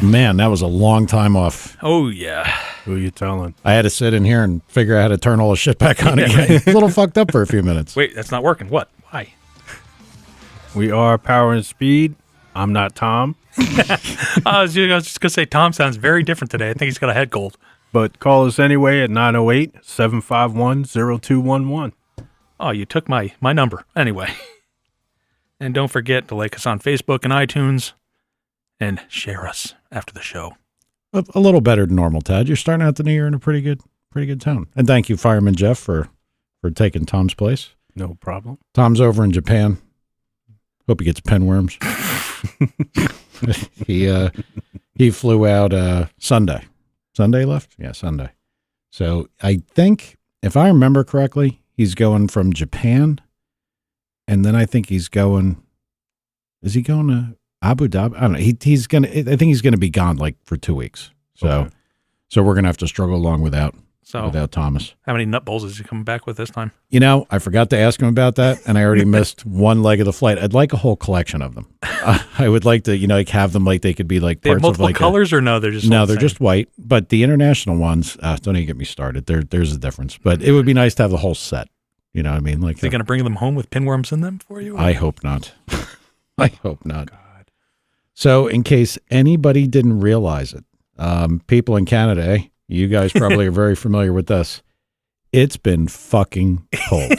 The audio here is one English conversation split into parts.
Man, that was a long time off. Oh, yeah. Who are you telling? I had to sit in here and figure out how to turn all the shit back on again. A little fucked up for a few minutes. Wait, that's not working. What? Why? We are Power and Speed. I'm not Tom. I was just going to say Tom sounds very different today. I think he's got a head cold. But call us anyway at 908-751-0211. Oh, you took my number. Anyway. And don't forget to like us on Facebook and iTunes and share us after the show. A little better than normal, Tad. You're starting out the new year in a pretty good tone. And thank you, Fireman Jeff, for taking Tom's place. No problem. Tom's over in Japan. Hope he gets pinworms. He flew out Sunday. Sunday left? Yeah, Sunday. So I think, if I remember correctly, he's going from Japan, and then I think he's going. Is he going to Abu Dhabi? I don't know. He's gonna. I think he's gonna be gone like for 2 weeks. So, Okay. so we're gonna have to struggle along without Thomas. How many nut bowls is he coming back with this time? You know, I forgot to ask him about that, and I already missed one leg of the flight. I'd like a whole collection of them. I would like to, like have them like they could be like They have parts of multiple like colors, or no? They're just no, they're just white. But the international ones, don't even get me started. There's a difference. But it would be nice to have the whole set. You know what I mean? Like, Is he going to bring them home with pinworms in them for you? I hope not. I hope not. God. So, in case anybody didn't realize it, people in Canada, you guys probably are very familiar with this. It's been fucking cold.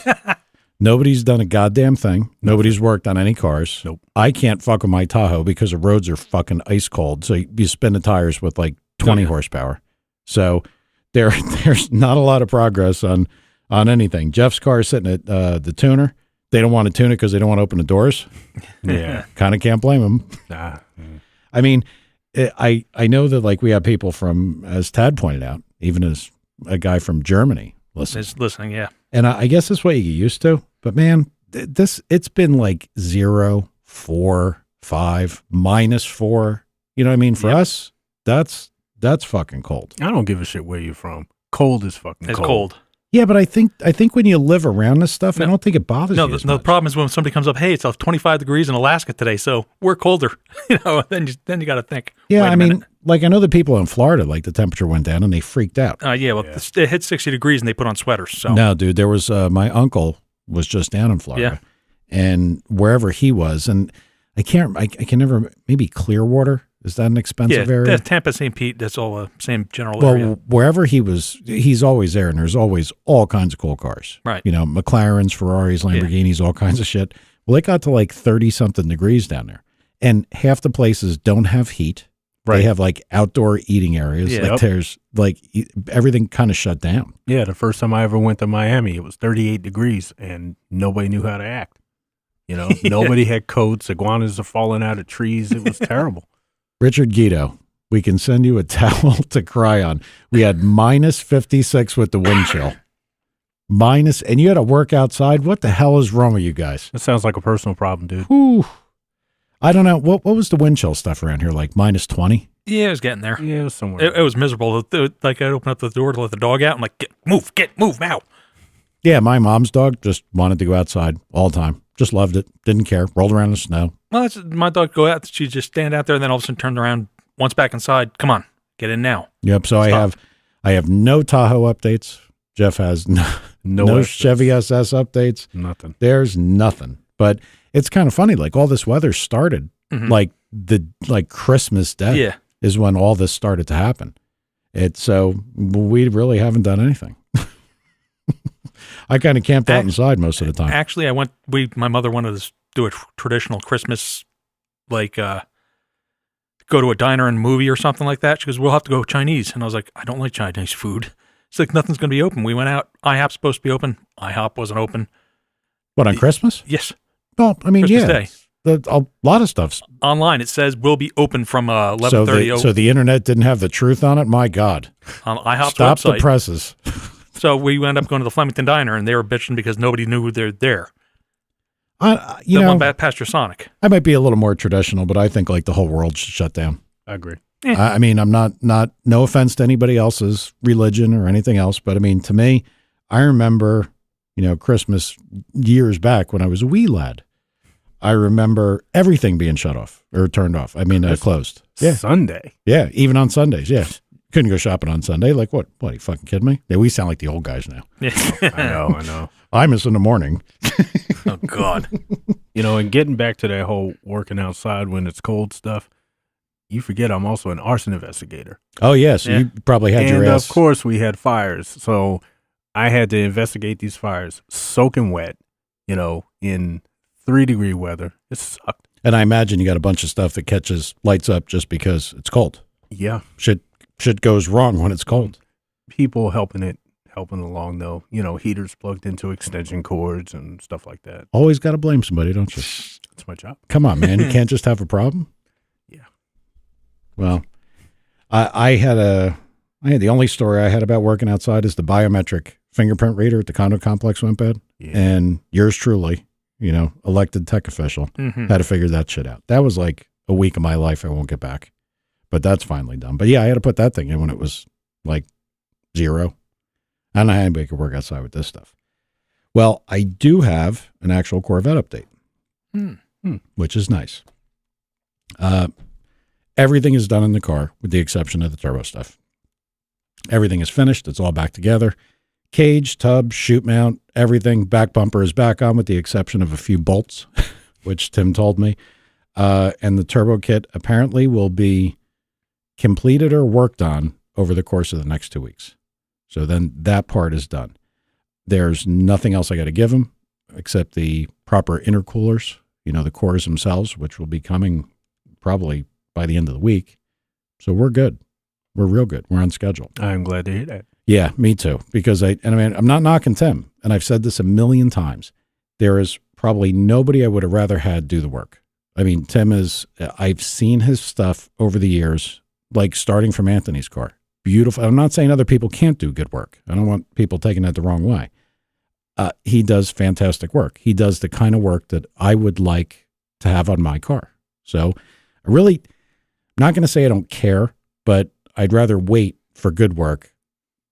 Nobody's done a goddamn thing. Nobody's worked on any cars. Nope. I can't fuck with my Tahoe because the roads are fucking ice cold. So you spin the tires with like 20 horsepower. So there's not a lot of progress on anything. Jeff's car is sitting at the tuner. They don't want to tune it because they don't want to open the doors. Yeah. Kind of can't blame them. Nah. I mean, I know that like we have people from, as Tad pointed out, even as a guy from Germany listening, yeah. And I guess that's what you get used to. But man, it's been like 0, 4, 5, -4. You know what I mean? For us, that's fucking cold. I don't give a shit where you're from. Cold is fucking It's cold. cold. Yeah, but I think when you live around this stuff, I don't think it bothers you. No, the problem is when somebody comes up, hey, it's 25 degrees in Alaska today, so we're colder. Then you got to think. Yeah, wait a I mean, minute. like I know the people in Florida, like the temperature went down and they freaked out. It hit 60 degrees and they put on sweaters. So No, dude, there was my uncle was just down in Florida, and wherever he was, and I can never, maybe Clearwater. Is that an expensive area? Yeah, Tampa, St. Pete, that's all the same general Well, area. wherever he was, he's always there, and there's always all kinds of cool cars. Right. McLarens, Ferraris, Lamborghinis, all kinds of shit. Well, it got to like 30-something degrees down there, and half the places don't have heat. Right. They have like outdoor eating areas. Yeah. Like there's like everything kind of shut down. Yeah, the first time I ever went to Miami, it was 38 degrees, and nobody knew how to act. Nobody had coats. Iguanas are falling out of trees. It was terrible. Richard Guido, we can send you a towel to cry on. We had -56 with the wind chill. And you had to work outside. What the hell is wrong with you guys? That sounds like a personal problem, dude. Whew. I don't know. What was the wind chill stuff around here? Like -20? Yeah, it was getting there. Yeah, it was somewhere. It was miserable. Like, I'd open up the door to let the dog out. I'm like, move now. Yeah, my mom's dog just wanted to go outside all the time. Just loved it. Didn't care. Rolled around in the snow. Well, my dog go out. She'd just stand out there, and then all of a sudden turned around, once back inside. Come on, get in now. Yep. So Stop. I have no Tahoe updates. Jeff has no Chevy SS updates. Nothing. There's nothing. But it's kind of funny. Like all this weather started like Christmas Day is when all this started to happen. So we really haven't done anything. I kind of camped out inside most of the time. Actually, my mother wanted to do a traditional Christmas, like go to a diner and movie or something like that. She goes, we'll have to go Chinese. And I was like, I don't like Chinese food. It's like, nothing's going to be open. We went out. IHOP's supposed to be open. IHOP wasn't open. What, on Christmas? Yes. Well, I mean, Christmas Day. A lot of stuff's online. It says we'll be open from 11:30. So the internet didn't have the truth on it? My God. On IHOP's Stop website. the presses. So we wound up going to the Flemington Diner, and they were bitching because nobody knew they're there. You know, one past your Sonic. I might be a little more traditional, but I think like the whole world should shut down. I agree. I mean, I'm not, no offense to anybody else's religion or anything else, but I mean, to me, I remember, Christmas years back when I was a wee lad. I remember everything being shut off or turned off. I mean, closed. Yeah. Sunday. Yeah. Even on Sundays. Yeah. Couldn't go shopping on Sunday. Like what? What, are you fucking kidding me? Yeah, we sound like the old guys now. I know. I miss in the morning. Oh, God. And getting back to that whole working outside when it's cold stuff, you forget I'm also an arson investigator. Oh, yeah. So you probably had your And ass. of course we had fires. So I had to investigate these fires soaking wet, in 3-degree weather. It sucked. And I imagine you got a bunch of stuff that catches lights up just because it's cold. Yeah. Shit goes wrong when it's cold. People helping along though, heaters plugged into extension cords and stuff like that. Always got to blame somebody, don't you? That's my job. Come on, man. You can't just have a problem. Yeah. Well, I had the only story I had about working outside is the biometric fingerprint reader at the condo complex went bad. Yeah. And yours truly, elected tech official, had to figure that shit out. That was like a week of my life I won't get back. But that's finally done. But yeah, I had to put that thing in when it was like 0. I don't know how anybody could work outside with this stuff. Well, I do have an actual Corvette update, which is nice. Everything is done in the car with the exception of the turbo stuff. Everything is finished. It's all back together. Cage, tub, chute mount, everything. Back bumper is back on with the exception of a few bolts, which Tim told me. And the turbo kit apparently will be completed or worked on over the course of the next 2 weeks. So then that part is done. There's nothing else I got to give them except the proper intercoolers, the cores themselves, which will be coming probably by the end of the week. So we're good. We're real good. We're on schedule. I'm glad to hear that. Yeah, me too. Because I'm not knocking Tim, and I've said this a million times. There is probably nobody I would have rather had do the work. I mean, Tim I've seen his stuff over the years, like starting from Anthony's car. Beautiful. I'm not saying other people can't do good work. I don't want people taking that the wrong way. He does fantastic work. He does the kind of work that I would like to have on my car. So I'm not going to say I don't care, but I'd rather wait for good work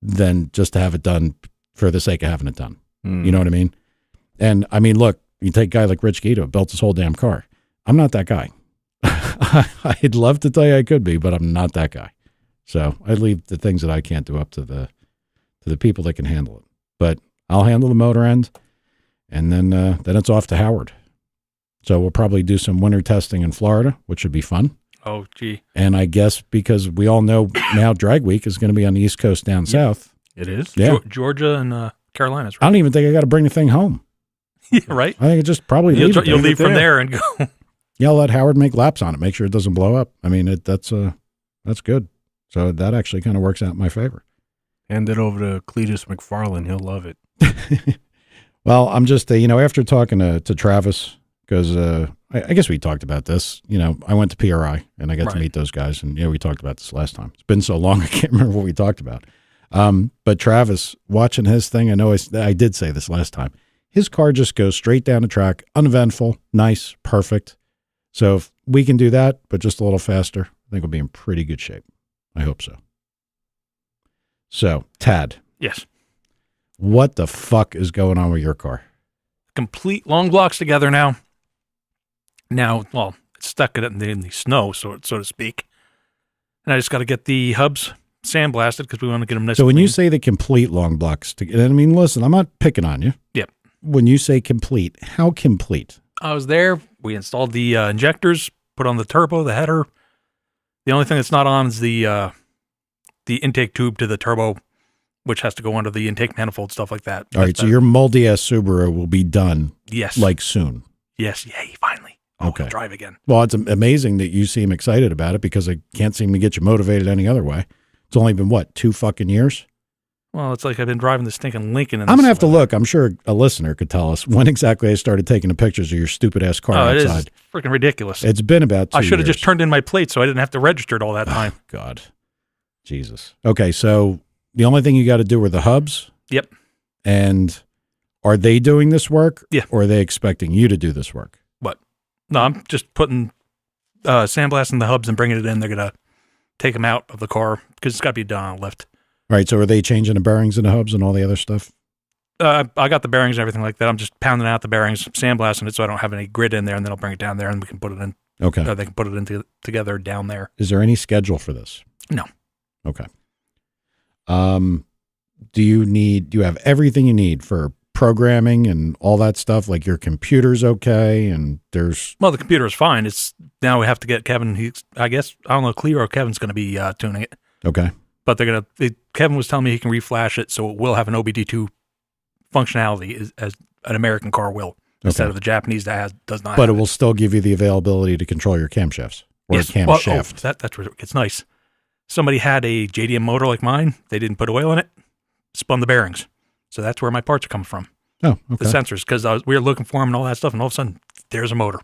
than just to have it done for the sake of having it done. You know what I mean? And I mean, look, you take a guy like Rich Guido, built his whole damn car. I'm not that guy. I'd love to tell you I could be, but I'm not that guy. So I leave the things that I can't do up to the people that can handle it. But I'll handle the motor end, and then it's off to Howard. So we'll probably do some winter testing in Florida, which should be fun. Oh, gee. And I guess because we all know now Drag Week is going to be on the East Coast down south. It is? Yeah. Georgia and Carolinas, I right? don't even think I got to bring the thing home. Yeah, right? I think it just probably You'll leave from there and go. Yeah, I'll let Howard make laps on it, make sure it doesn't blow up. I mean, that's good. So that actually kind of works out in my favor. Hand it over to Cletus McFarland. He'll love it. Well, I'm just, after talking to Travis, because I guess we talked about this. I went to PRI, and I got to meet those guys, and we talked about this last time. It's been so long, I can't remember what we talked about. But Travis, watching his thing, I know I did say this last time. His car just goes straight down the track, uneventful, nice, perfect. So if we can do that, but just a little faster, I think we'll be in pretty good shape. I hope so. So, Tad. Yes. What the fuck is going on with your car? Complete long blocks together now. Well, it's stuck in the snow, so to speak. And I just got to get the hubs sandblasted because we want to get them nice. So when clean. you say the complete long blocks, listen, I'm not picking on you. Yep. When you say complete, how complete? I was there. We installed the injectors, put on the turbo, the header. The only thing that's not on is the intake tube to the turbo, which has to go under the intake manifold, stuff like that. All right, so your moldy ass Subaru will be done. Yes. Like soon. Yes. Yay! Finally. Okay. I'll drive again. Well, it's amazing that you seem excited about it because I can't seem to get you motivated any other way. It's only been 2 fucking years? Well, it's like I've been driving the stinking Lincoln. I'm gonna have to look. I'm sure a listener could tell us when exactly I started taking the pictures of your stupid ass car outside. It is freaking ridiculous. It's been about 2 years. I should have just turned in my plate so I didn't have to register it all that time. Oh, God. Jesus. Okay, so the only thing you got to do are the hubs? Yep. And are they doing this work? Yeah. Or are they expecting you to do this work? What? No, I'm just putting sandblasting the hubs and bringing it in. They're going to take them out of the car because it's got to be done on a lift. Right, so are they changing the bearings and the hubs and all the other stuff? I got the bearings and everything like that. I'm just pounding out the bearings, sandblasting it so I don't have any grit in there, and then I'll bring it down there and we can put it in. Okay. They can put it together down there. Is there any schedule for this? No. Okay. Do you have everything you need for programming and all that stuff? Like your computer's okay and well, the computer is fine. It's now we have to get Kevin. I guess, I don't know, Cleo or Kevin's going to be tuning it. Okay. But Kevin was telling me he can reflash it so it will have an OBD2 functionality as an American car will, instead of the Japanese that does not. But it will still give you the availability to control your camshafts or camshaft. That's where it's nice. Somebody had a JDM motor like mine. They didn't put oil in it, spun the bearings. So that's where my parts are coming from. Oh, okay. The sensors, because we were looking for them and all that stuff, and all of a sudden, there's a motor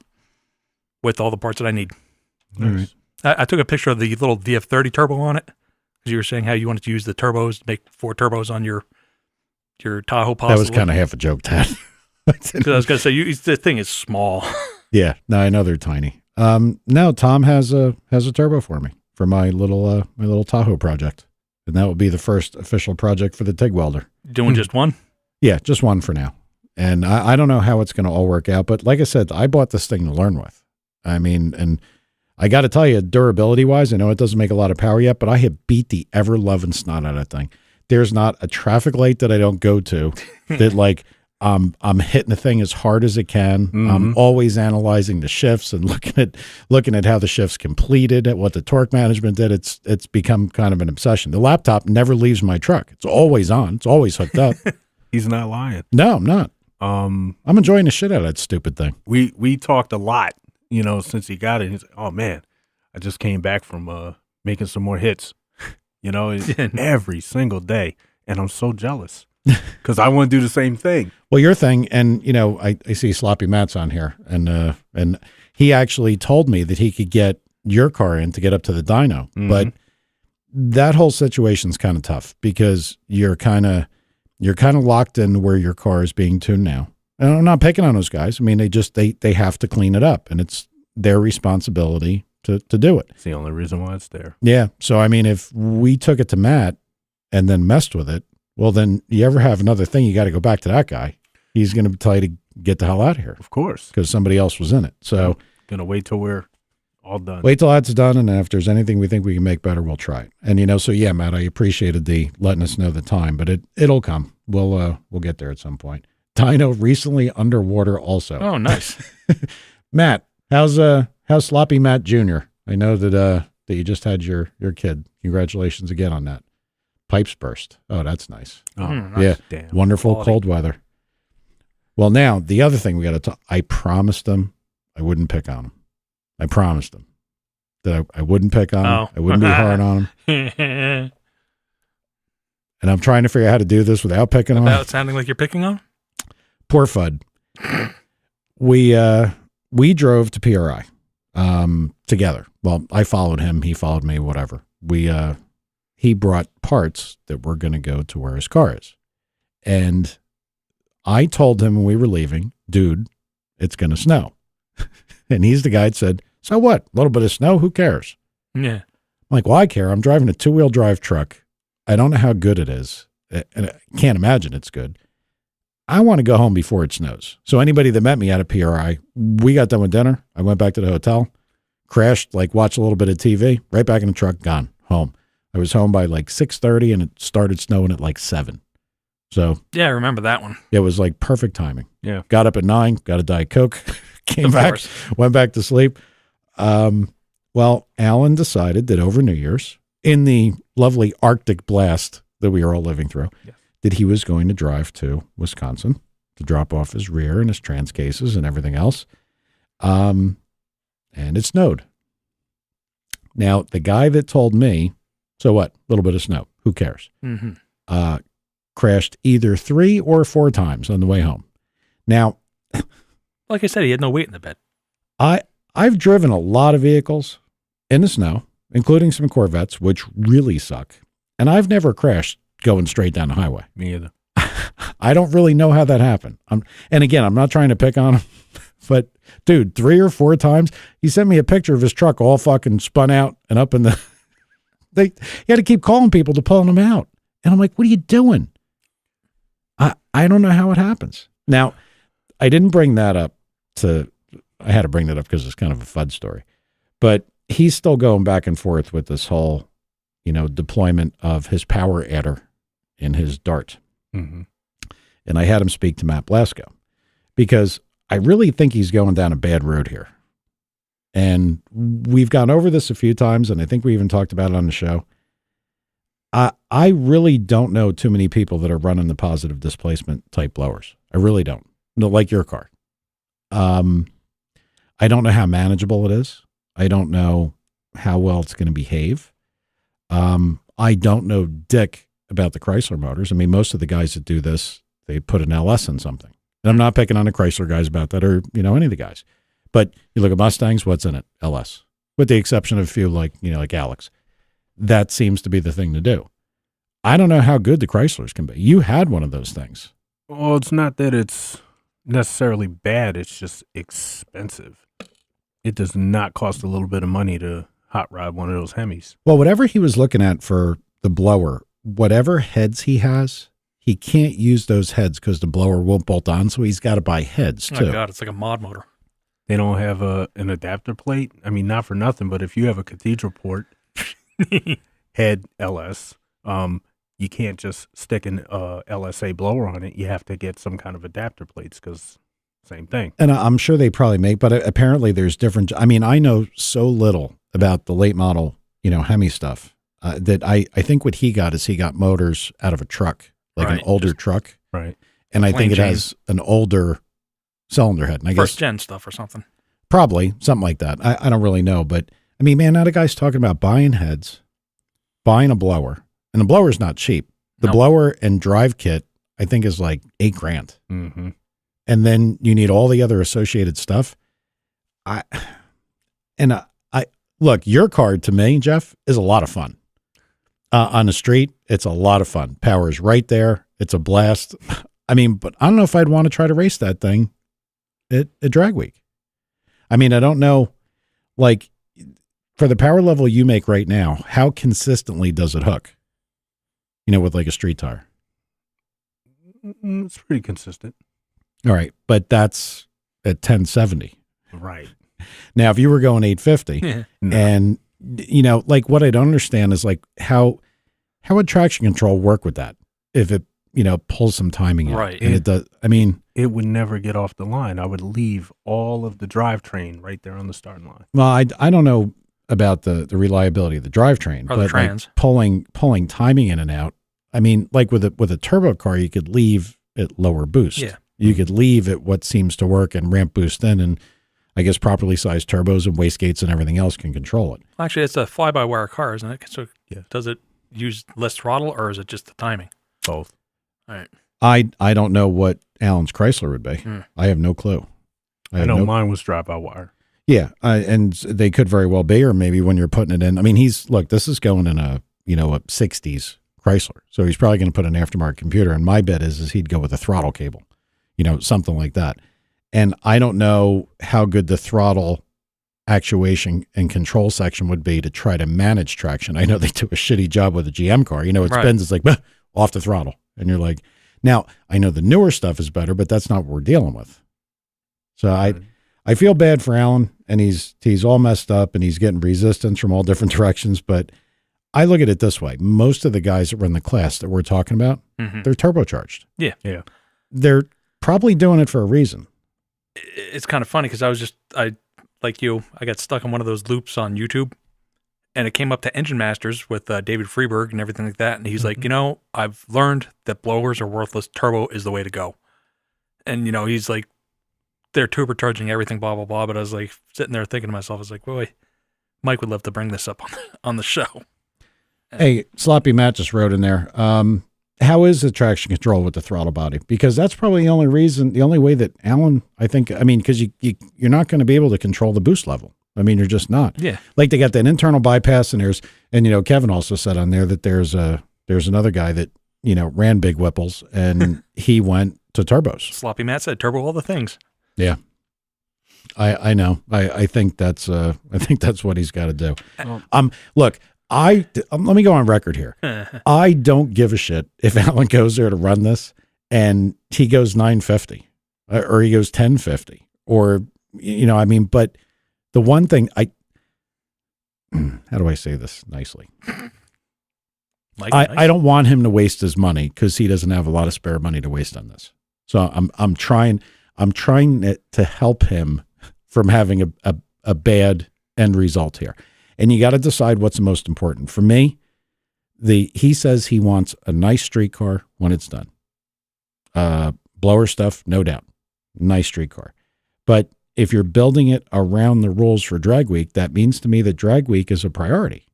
with all the parts that I need. All right. I took a picture of the little DF30 turbo on it, because you were saying how you wanted to use the turbos, make 4 turbos on your Tahoe possibly. That was kind of half a joke, Tad. Because I was going to say, the thing is small. Yeah, no, I know they're tiny. No, Tom has a turbo for me for my little Tahoe project, and that will be the first official project for the TIG welder. Doing just one? Yeah, just one for now. And I don't know how it's going to all work out, but like I said, I bought this thing to learn with. I mean, and I got to tell you, durability wise, I know it doesn't make a lot of power yet, but I have beat the ever loving snot out of that thing. There's not a traffic light that I don't go to that like I'm hitting the thing as hard as it can. Mm-hmm. I'm always analyzing the shifts and looking at how the shifts completed, at what the torque management did. It's become kind of an obsession. The laptop never leaves my truck. It's always on. It's always hooked up. He's not lying. No, I'm not. I'm enjoying the shit out of that stupid thing. We talked a lot, since he got it. He's like, oh man, I just came back from making some more hits, every single day. And I'm so jealous because I want to do the same thing. Well, your thing, and I see Sloppy Matt's on here, and he actually told me that he could get your car in to get up to the dyno, but that whole situation's kind of tough because you're kind of locked in where your car is being tuned now. And I'm not picking on those guys. I mean, they have to clean it up, and it's their responsibility to do it. It's the only reason why it's there. Yeah. So, I mean, if we took it to Matt and then messed with it, well, then you ever have another thing, you got to go back to that guy. He's going to tell you to get the hell out of here. Of course. Because somebody else was in it. So, going to wait till we're all done. Wait till that's done, and if there's anything we think we can make better, we'll try it. And, so yeah, Matt, I appreciated the letting us know the time, but it'll come. We'll get there at some point. Dyno recently underwater also. Oh, nice. Matt, how's Sloppy Matt Jr.? I know that you just had your kid. Congratulations again on that. Pipes burst. Oh, that's nice. Oh, nice. Yeah. Damn. Wonderful Quality. cold weather. Well, now the other thing we got to talk. I promised him I wouldn't pick on him. I promised him that I wouldn't pick on him. I wouldn't be hard on him. And I'm trying to figure out how to do this without picking on him. Without sounding like you're picking on? Poor Fudd. We drove to PRI together. Well, I followed him. He followed me, whatever. He brought parts that were going to go to where his car is. And I told him when we were leaving, dude, it's going to snow. And he's the guy that said, so what? A little bit of snow? Who cares? Yeah. I'm like, well, I care. I'm driving a 2-wheel drive truck. I don't know how good it is. And I can't imagine it's good. I want to go home before it snows. So anybody that met me at a PRI, we got done with dinner. I went back to the hotel, crashed, watched a little bit of TV, right back in the truck, gone, home. I was home by 6:30 and it started snowing at 7. So yeah, I remember that one. It was perfect timing. Yeah. Got up at 9, got a Diet Coke, came back, went back to sleep. Well, Alan decided that over New Year's, in the lovely Arctic blast that we are all living through, yes, that he was going to drive to Wisconsin to drop off his rear and his trans cases and everything else. And it snowed. Now, the guy that told me, so what? A little bit of snow. Who cares? Mm-hmm. Crashed either 3 or 4 times on the way home. Now, like I said, he had no weight in the bed. I've driven a lot of vehicles in the snow, including some Corvettes, which really suck. And I've never crashed going straight down the highway. Me either. I don't really know how that happened. And again, I'm not trying to pick on him, but dude, 3 or 4 times, he sent me a picture of his truck all fucking spun out and up in the, he had to keep calling people to pull him out. And I'm like, what are you doing? I don't know how it happens. Now, I didn't bring that up I had to bring that up because it's kind of a FUD story, but he's still going back and forth with this whole, deployment of his power adder in his Dart. Mm-hmm. And I had him speak to Matt Blasco because I really think he's going down a bad road here. And we've gone over this a few times, and I think we even talked about it on the show. I really don't know too many people that are running the positive displacement type blowers. I really don't. No, like your car. I don't know how manageable it is. I don't know how well it's going to behave. I don't know dick about the Chrysler motors. I mean, most of the guys that do this, they put an LS in something. And I'm not picking on the Chrysler guys about that or, any of the guys. But you look at Mustangs, what's in it? LS. With the exception of a few like Alex. That seems to be the thing to do. I don't know how good the Chryslers can be. You had one of those things. Well, it's not that it's necessarily bad. It's just expensive. It does not cost a little bit of money to hot rod one of those Hemis. Well, whatever he was looking at for the blower, whatever heads he has, he can't use those heads because the blower won't bolt on, so he's got to buy heads, too. Oh, God, it's like a mod motor. They don't have an adapter plate? I mean, not for nothing, but if you have a cathedral port head LS, you can't just stick an LSA blower on it. You have to get some kind of adapter plates because same thing. And I'm sure they probably make, but apparently there's different. I mean, I know so little about the late model, Hemi stuff that I think what he got is he got motors out of a truck, like an older truck. Right. And I think it chain. has an older cylinder head. And I First guess gen stuff or something. probably something like that. I don't really know, but I mean, man, now the guy's talking about buying heads, buying a blower, and the blower's not cheap. The No. blower and drive kit, I think, is like $8,000. Mm-hmm. And then you need all the other associated stuff. I look, your card to me, Jeff, is a lot of fun. On the street, it's a lot of fun. Power's right there. It's a blast. I mean, but I don't know if I'd want to try to race that thing at drag week. I mean, I don't know, like, for the power level you make right now, how consistently does it hook? With like a street tire. It's pretty consistent. All right, but that's at 1070. Right. Now, if you were going 850, Yeah. No. and like what I don't understand is like how would traction control work with that if it pulls some timing in, Right. and it does. I mean, It would never get off the line. I would leave all of the drivetrain right there on the starting line. well, I don't know about the reliability of the drivetrain, Or the but trans. like pulling timing in and out. I mean, like with a turbo car, you could leave at lower boost. Yeah. You could leave at what seems to work and ramp boost in, and I guess properly sized turbos and wastegates and everything else can control it. Actually, it's a fly-by-wire car, isn't it? So Yeah. does it use less throttle, or is it just the timing? Both. All right. I don't know what Alan's Chrysler would be. I have no clue. I know mine was drive-by-wire. Yeah, and they could very well be, or maybe when you're putting it in. I mean, this is going in a 60s Chrysler, so he's probably going to put an aftermarket computer. And my bet is he'd go with a throttle cable, something like that. And I don't know how good the throttle actuation and control section would be to try to manage traction. I know they do a shitty job with a GM car. It Right. spins, it's like "Bah," off the throttle, and you're like, now I know the newer stuff is better, but that's not what we're dealing with. So I feel bad for Alan, and he's all messed up, and he's getting resistance from all different directions. But I look at it this way: most of the guys that run the class that we're talking about, they're turbocharged. Yeah. Yeah. They're probably doing it for a reason. It's kind of funny because I got stuck on one of those loops on YouTube, and it came up to Engine Masters with David Freeberg and everything like that. And he's like, I've learned that blowers are worthless. Turbo is the way to go. And, he's like, they're turbocharging everything, blah, blah, blah. But I was like sitting there thinking to myself, I was like, boy, Mike would love to bring this up on the show. Hey, Sloppy Matt just wrote in there. How is the traction control with the throttle body? Because that's probably the only way that Alan, because you're not going to be able to control the boost level. I mean, you're just not. Yeah. Like they got that internal bypass, and Kevin also said on there that there's another guy that, ran big Whipples, and he went to turbos. Sloppy Matt said turbo all the things. Yeah. I know. I think that's what he's got to do. Look, let me go on record here. I don't give a shit if Alan goes there to run this and he goes 950 or he goes 1050 or, but the one thing how do I say this nicely? I don't want him to waste his money because he doesn't have a lot of spare money to waste on this. So I'm trying to help him from having a bad end result here. And you got to decide what's the most important. For me, he says he wants a nice street car when it's done. Blower stuff, no doubt. Nice street car. But if you're building it around the rules for drag week, that means to me that drag week is a priority.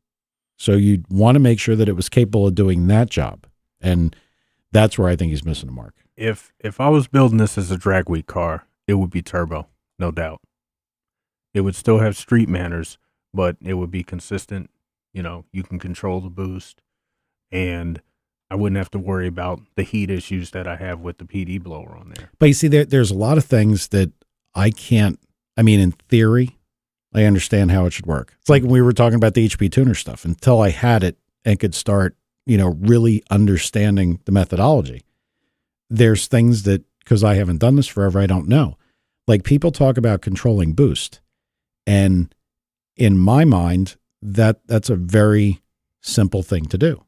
So you'd want to make sure that it was capable of doing that job. And that's where I think he's missing the mark. If I was building this as a drag week car, it would be turbo, no doubt. It would still have street manners, but it would be consistent. You can control the boost, and I wouldn't have to worry about the heat issues that I have with the PD blower on there. But you see, there's a lot of things that I can't, in theory, I understand how it should work. It's like when we were talking about the HP tuner stuff. Until I had it and could start, really understanding the methodology, there's things that, because I haven't done this forever, I don't know. Like people talk about controlling boost. And in my mind, that's a very simple thing to do.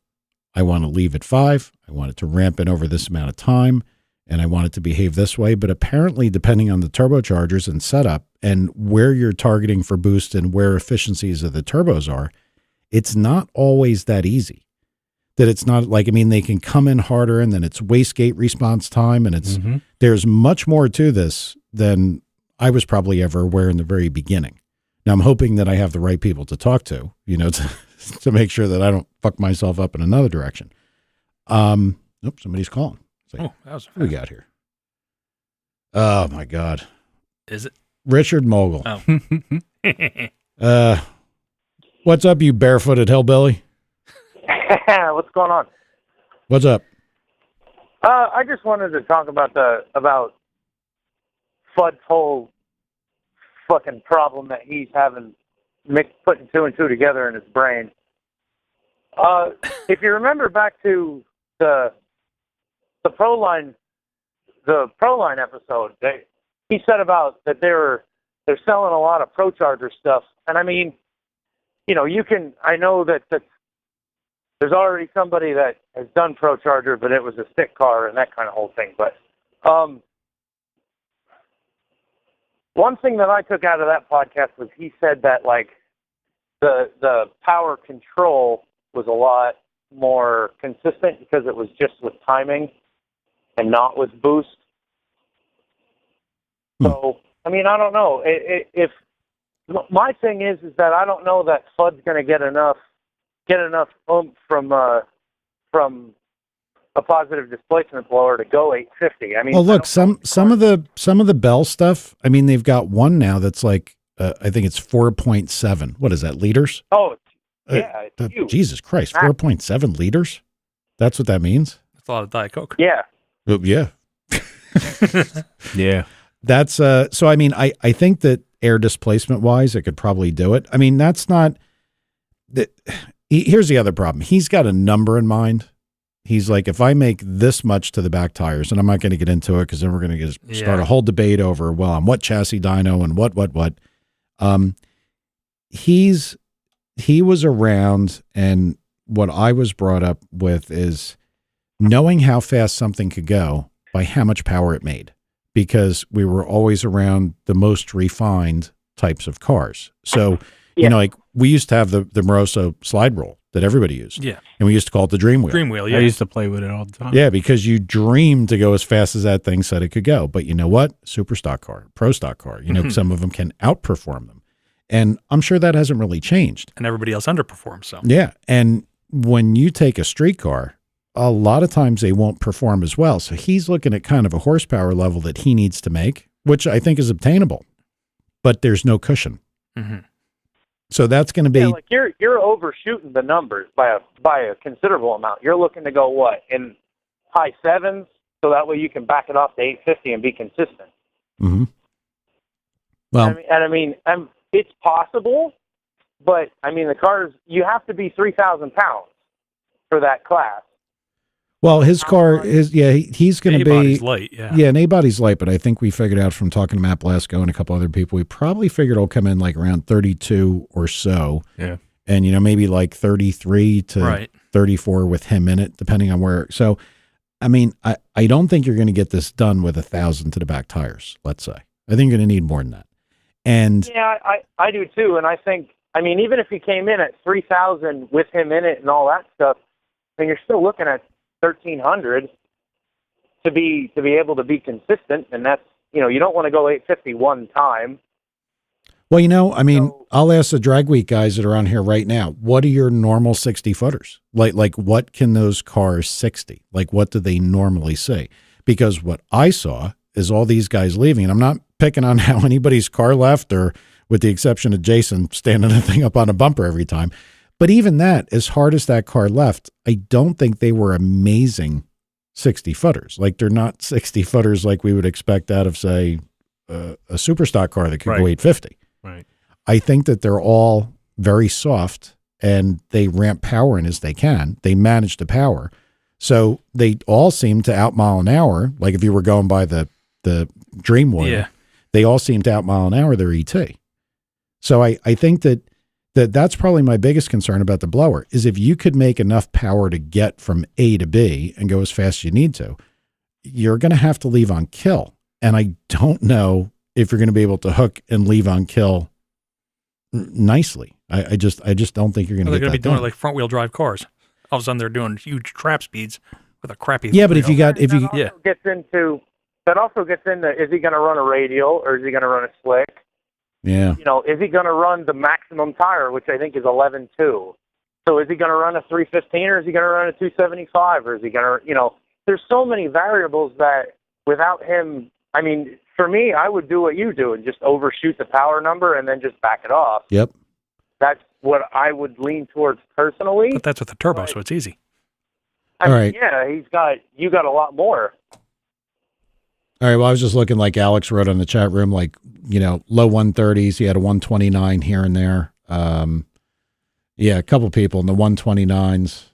I want to leave at 5. I want it to ramp in over this amount of time, and I want it to behave this way. But apparently, depending on the turbochargers and setup and where you're targeting for boost and where efficiencies of the turbos are, it's not always that easy. That it's not like, they can come in harder and then it's wastegate response time. And there's much more to this than I was probably ever aware in the very beginning. Now, I'm hoping that I have the right people to talk to, to make sure that I don't fuck myself up in another direction. Somebody's calling. That was fast. What we got here? Oh, my God. Is it? Richard Mogul. Oh. What's up, you barefooted hillbilly? What's going on? What's up? I just wanted to talk about Fudd's whole fucking problem that he's having putting 2 and 2 together in his brain. If you remember back to the Proline episode, he said about that they're selling a lot of ProCharger stuff, and I know that there's already somebody that has done ProCharger, but it was a stick car and that kind of whole thing. But one thing that I took out of that podcast was he said that the power control was a lot more consistent because it was just with timing and not with boost. So, I don't know. If my thing is that I don't know that Fudd's going to get enough oomph from a positive displacement blower to go 850. Well, look, some of the Bell stuff. They've got one now that's like I think it's 4.7. What is that, liters? Oh, yeah, it's huge. Jesus Christ, 4.7 liters. That's what that means. That's a lot of Diet Coke. Yeah. Yeah. Yeah. That's so. I think that air displacement wise, it could probably do it. That's not that. Here's the other problem. He's got a number in mind. He's like, if I make this much to the back tires, and I'm not going to get into it because then we're going to start a whole debate over, well, on what chassis dyno and what. He was around, and what I was brought up with is knowing how fast something could go by how much power it made, because we were always around the most refined types of cars. So, like we used to have the Moroso slide roll that everybody used. Yeah. And we used to call it the Dream Wheel. Dream Wheel, yeah. I used to play with it all the time. Yeah, because you dreamed to go as fast as that thing said it could go. But you know what? Super stock car, pro stock car, some of them can outperform them. And I'm sure that hasn't really changed. And everybody else underperforms. So yeah. And when you take a street car, a lot of times they won't perform as well. So he's looking at kind of a horsepower level that he needs to make, which I think is obtainable, but there's no cushion. Mm-hmm. So that's going to be you're overshooting the numbers by a considerable amount. You're looking to go what, in high 7s, so that way you can back it off to 850 and be consistent. Mm-hmm. Well, it's possible, but the cars, you have to be 3,000 pounds for that class. Well, his car is, he's going to be, A-body's light, yeah. yeah, an A-body's light, but I think we figured out from talking to Matt Blasco and a couple other people, we probably figured it'll come in like around 32 or so. Yeah. And, maybe like 33 to 34 with him in it, depending on where. So, I mean, I don't think you're going to get this done with 1,000 to the back tires, let's say. I think you're going to need more than that. And yeah, I do too. And I think, I mean, even if he came in at 3,000 with him in it and all that stuff, then you're still looking at 1,300 to be able to be consistent. And that's, you don't want to go 850 one time. Well, I mean, I'll ask the drag week guys that are on here right now, what are your normal 60 footers? Like what can those cars 60? Like, what do they normally see? Because what I saw is all these guys leaving, and I'm not picking on how anybody's car left, or with the exception of Jason standing the thing up on a bumper every time. But even that, as hard as that car left, I don't think they were amazing 60 footers. Like, they're not 60 footers like we would expect out of, say, a super stock car that could go 850. Right. I think that they're all very soft and they ramp power in as they can. They manage the power. So they all seem to out mile an hour. Like if you were going by the Dream Warrior, they all seem to out mile an hour their ET. So I think that's probably my biggest concern about the blower is if you could make enough power to get from A to B and go as fast as you need to, you're going to have to leave on kill. And I don't know if you're going to be able to hook and leave on kill nicely. I just don't think you're going to get that. They're going to be doing it like front wheel drive cars. All of a sudden they're doing huge trap speeds with a crappy. Yeah, but if you that also gets into, is he going to run a radial or is he going to run a slick? Yeah. Is he going to run the maximum tire, which I think is 11.2? So is he going to run a 315 or is he going to run a 275 or is he going to, there's so many variables that without him, I mean, for me, I would do what you do and just overshoot the power number and then just back it off. Yep. That's what I would lean towards personally. But that's with the turbo, so it's easy. I mean, yeah, you got a lot more. All right, well, I was just looking, like Alex wrote on the chat room, like, low 130s. He had a 129 here and there. Yeah, a couple people in the 129s.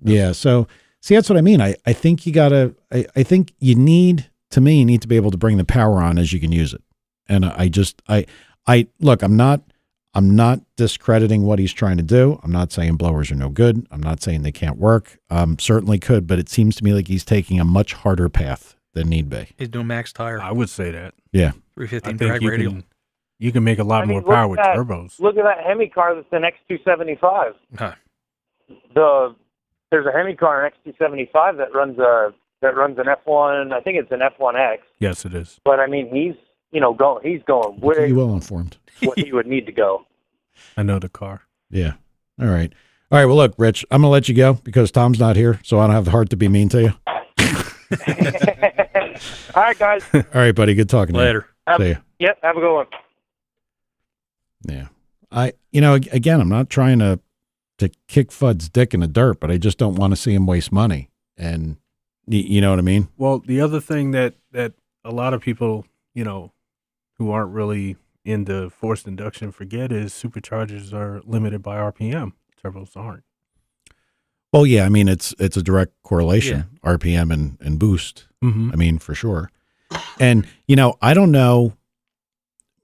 Yeah, so, see, that's what I mean. I think you got to, I think you need to be able to bring the power on as you can use it. And look, I'm not discrediting what he's trying to do. I'm not saying blowers are no good. I'm not saying they can't work. Certainly could, but it seems to me like he's taking a much harder path than need be. He's doing max tire. I would say that. Yeah. 315 drag radial. You can make a lot more power with turbos. Look at that Hemi car that's an X275. Huh. There's a Hemi car, an X275 that runs an F1. I think it's an F1X. Yes, it is. But I mean, he's going way well informed. What he would need to go. I know the car. Yeah. All right. Well, look, Rich, I'm gonna let you go because Tom's not here, so I don't have the heart to be mean to you. All right, guys. All right, buddy. Good talking to you. Later. See you. Yep. Have a good one. Yeah. Again, I'm not trying to kick Fudd's dick in the dirt, but I just don't want to see him waste money. And you know what I mean? Well, the other thing that a lot of people, who aren't really into forced induction forget is superchargers are limited by RPM. Turbos aren't. Well, yeah. I mean, it's a direct correlation, RPM and boost. Mm-hmm. I mean, for sure. And, I don't know.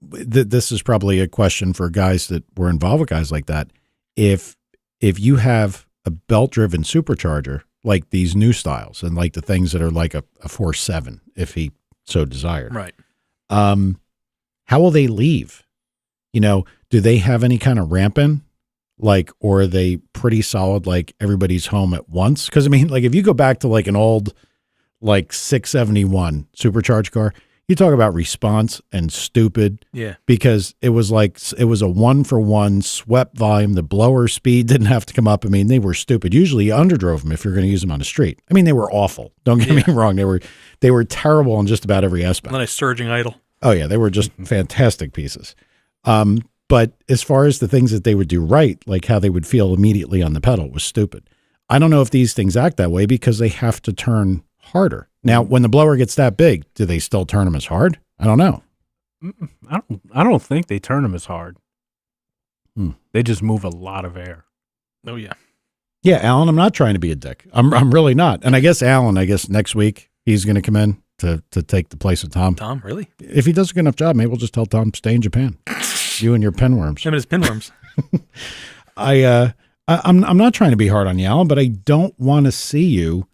This is probably a question for guys that were involved with guys like that. If you have a belt-driven supercharger, like these new styles and like the things that are like a 4.7, if he so desired. Right. How will they leave? Do they have any kind of ramping? Like, or are they pretty solid, like everybody's home at once? Because, I mean, like if you go back to like an old, like 671 supercharged car, you talk about response and stupid. Yeah. Because it was a 1-for-1 swept volume. The blower speed didn't have to come up. I mean, they were stupid. Usually you underdrove them if you're going to use them on the street. I mean, they were awful. Don't get me wrong. They were terrible in just about every aspect. And then a surging idle. Oh yeah. They were just fantastic pieces. But as far as the things that they would do right, like how they would feel immediately on the pedal, was stupid. I don't know if these things act that way because they have to turn harder. Now, when the blower gets that big, do they still turn them as hard? I don't know. I don't think they turn them as hard. They just move a lot of air. Oh yeah. Yeah, Alan, I'm not trying to be a dick. I'm really not. And I guess next week he's going to come in to take the place of Tom. Tom, really? If he does a good enough job, maybe we'll just tell Tom stay in Japan. You and your pinworms. Him and his pinworms. I'm not trying to be hard on you, Alan, but I don't want to see you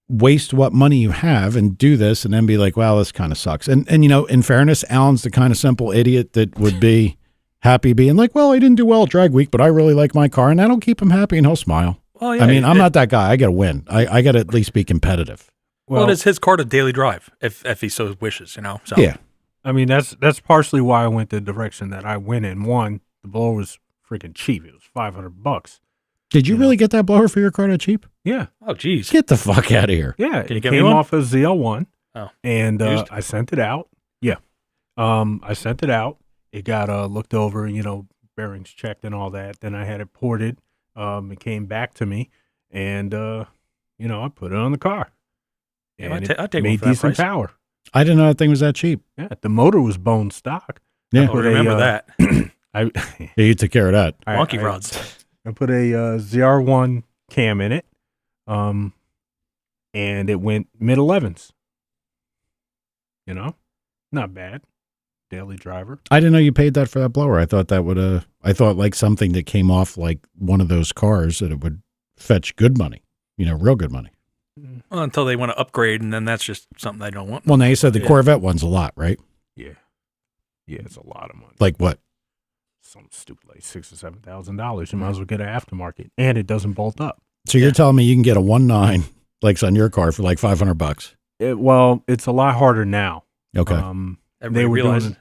waste what money you have and do this and then be like, wow, this kind of sucks. And in fairness, Alan's the kind of simple idiot that would be happy being like, well, I didn't do well at drag week, but I really like my car, and that'll keep him happy and he'll smile. Well, yeah, I mean, I'm not that guy. I got to win. I got to at least be competitive. Well, it is his car to daily drive if he so wishes, So yeah. I mean, that's partially why I went the direction that I went in. One, the blower was freaking cheap. It was $500. Did you really get that blower for your car that cheap? Yeah. Oh, geez. Get the fuck out of here. Yeah. Can you It give me came one? off a ZL1. Oh. And Used? I sent it out. Yeah. I sent it out. It got looked over, bearings checked and all that. Then I had it ported. It came back to me, and I put it on the car. Yeah, And I'd take one made for that decent price. power. I didn't know that thing was that cheap. Yeah, the motor was bone stock. Yeah. Oh, remember that. I Yeah, you took care of that. Wonky I- rods. I put a ZR1 cam in it, and it went mid 11s. Not bad. Daily driver. I didn't know you paid that for that blower. I thought that would I thought like something that came off like one of those cars that it would fetch good money, real good money. Well, until they want to upgrade, and then that's just something I don't want. Well, now you said the Yeah. Corvette one's a lot, right? Yeah. Yeah, it's a lot of money. Like what? Some stupid like $6,000 or $7,000. You might as well get an aftermarket, and it doesn't bolt up. So you're telling me you can get a 1.9 like on your car for like $500? Well, it's a lot harder now. Okay. Everybody They were realized. doing.